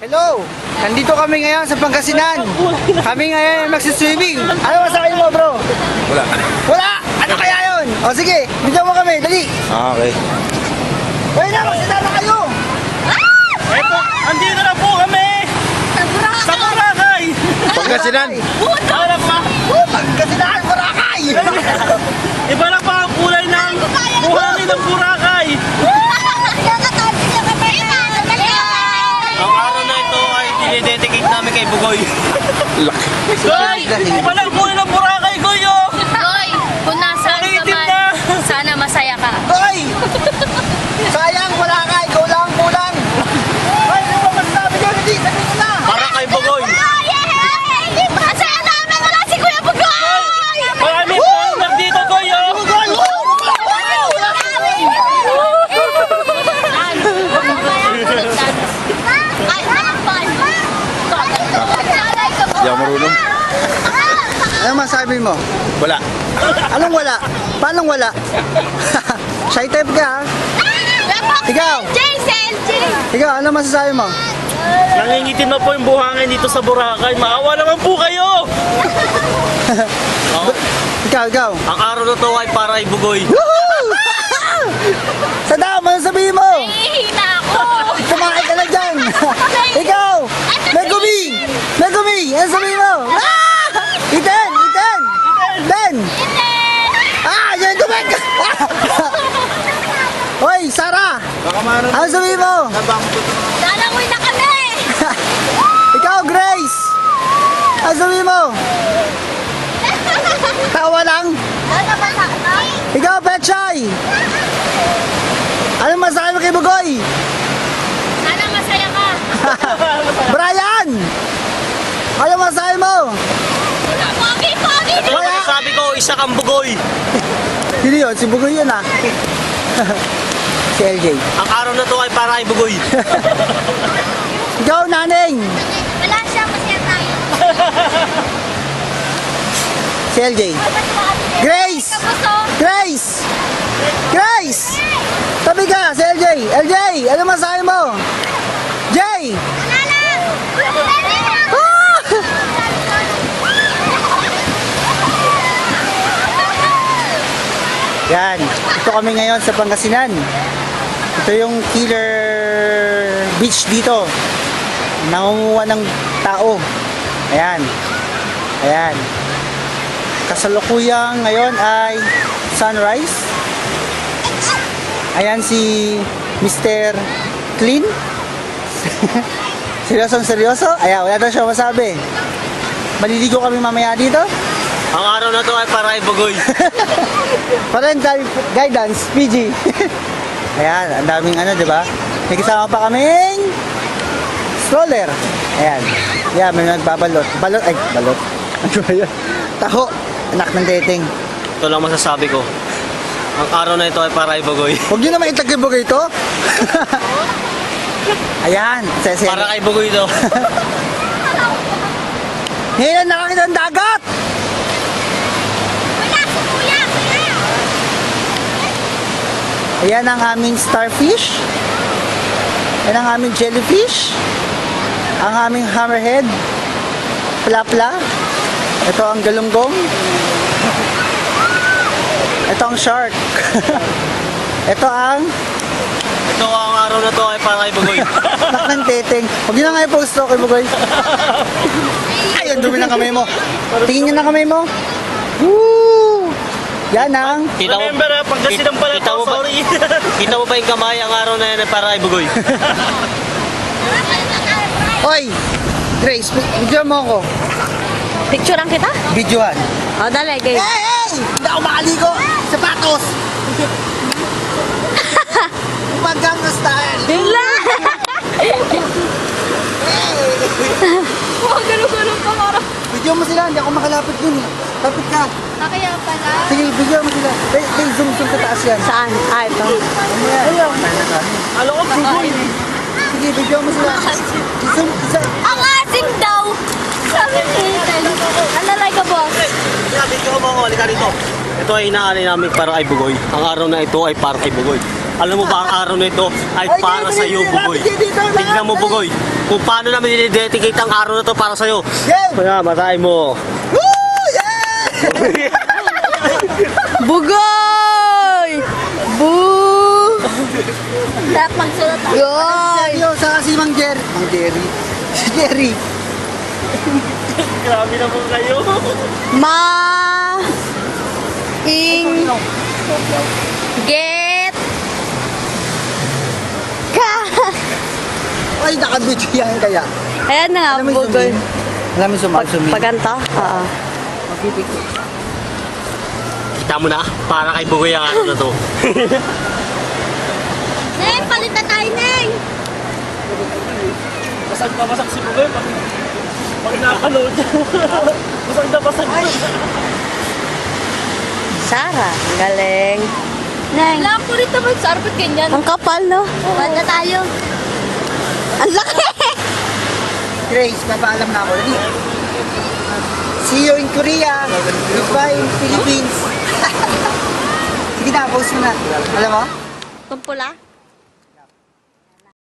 Hello! Nandito kami ngayon sa Pangasinan. Kami ngayon magsiswimming. Ano masabi mo, bro? Wala. Wala! Ano kaya yun? O sige, bigyan mo kami, dali. Okay. Hoy na, magsasama kayo! Eto, andito na po kami! Sa Boracay! Pangasinan. Para pa! Pangasinan, Boracay! Iba na pa ang kulay ng buhangin ng Boracay! Ang araw na ito ay dinidedicate namin kay Bugoy. Laki. Goy! Iba na ang kulay ng Boracay, Goy! Oh! Hoy, kung nasaan ka Ulitin man, na. sana masaya ka. Hoy! Sayang, wala ka, ikaw lang, kulang. Hoy, ano ba masasabi nyo? Hindi, sabihin ko na. Para kay Bugoy! Ang saya namin, wala si Kuya Bugoy! Marami po nandito, Goy! Oh! Bugoy! Ay, harapan! Hindi ako marunong. Ano masabi mo? Wala. Anong wala? Paano wala? Shy type ka, ha? Ikaw? Jason! Ikaw, ano masasabi mo? Nangingitim na po yung buhangin dito sa Boracay. Maawa naman po kayo! Ikaw. Ang araw na to ay para kay Bugoy. Sa dami, ano sabihin mo? Hihina ako! Kumain ka na dyan! Ikaw! Megumi! Megumi! Ano sabihin mo? Ah! Iten! Ben! Ah! Yan! Kumag! Hoy! Sara! Ano sabihin mo? Lalangoy na kami! Ikaw, Grace! Ano sabihin mo? Tawa lang? Ikaw, Petchay! Ano masabi mo kay Bugoy? Sana masaya ka! Brian! Ano masabi mo? Pogi! Ito lang sabi ko, isa kang Bugoy. Sino yun? Si Bugoy yun, ah. Si LJ. Ang araw na to ay para kay Bugoy. Ikaw, Naneng! Wala siya, masaya tayo. Si LJ. Grace! Kamusto? Grace! Grace! Tabi ka, si LJ! LJ! Ano masabi mo? Jay! Ah! Yan. Ito kami ngayon sa Pangasinan. Ito yung killer beach dito. Nangunguha ng tao. Ayan. Ayan. Kasalukuyang ngayon ay sunrise. Ayan si Mr. Clean. Seryoso? Ayan, wala daw siya masabi. Maliligo kami mamaya dito. Ang araw na to ay para kay Bugoy. Parental guidance, PG. Ayan, ang daming ano, di ba? May kasama pa kaming stroller. Ayan. Ayan, may nagbabalot. Balot. Ano ba yun? Taho. Anak ng dating. Ito lang masasabi ko. Ang araw na ito ay para kay Bugoy. Huwag nyo naman itagibog ito. Ayan. Para kay Bugoy ito. Ngayon nakakita ng dagat. Ayan ang aming starfish. Ayan ang aming jellyfish. Ang aming hammerhead. Plapla. Ito ang galunggong. Ito ang shark. Ito ang Ito ang araw na to ay para kay Bugoy. anak ng teteng. Huwag nyo na nga i-post to kay Bugoy. Ay, ang dumi ng kamay mo. Tingin nyo ng kamay mo. Woo! Yan ang Kita mo, remember, Pangasinan pala kita to, mo ba- sorry. Kita mo ba yung kamay ang araw na yan ay para kay Bugoy? Oy, Grace, video mo ako. Picturean kita? Videohan. O, dali, game. Hey! Hindi ako makaligo! Sapatos! Magang style! Hila! Oh, gano'n pa mara. Video mo sila, hindi ako makalapit dun eh. Lapit ka. Kaya pala. Sige, video mo sila. Zoom sa taas yan. Saan? Ah, ito. Ayun. Alam ko, Bugoy. Sige, video mo sila. Zoom, isa. Ang asim daw! Sabi ni Ethan. Alalay ka, boss. Sabi ko mo, halika dito. Ito ay inaanay namin para kay Bugoy. Ang araw na ito ay para kay Bugoy. Alam mo ba ang araw na ito ay para sa iyo, Bugoy. Dito na! Tignan mo, Bugoy. Kung paano namin i-dedicate ang araw na to para sa'yo. Game! Kaya, matay mo. Woo! Yeah! Bugoy! Boo! Dapat magsulat ako. Goy! Seryo, saka si Mang Jerry. Mang Jerry. Si Jerry. Grabe naman kayo. Ma! Ing! Get! Ka! Ay, nakabidyo yan kaya. Ayan na nga, Alam mo yung Bugoy. sumin? Alam mo yung sumin? Paganta? Oo. Kita mo na, para kay Bugoy ang araw na to. Neng, palit na tayo, Neng. Basag na basag si Bugoy pag nakaload. Basag na basag. Sarah, ang galing. Neng. Kailangan po rin naman sa arbit ganyan. Ang kapal, no? Palit na tayo. Ang laki! Grace, papaalam na ako. Dali. See you in Korea. Goodbye in Philippines. Sige na, post mo na. Alam mo? Tumpula?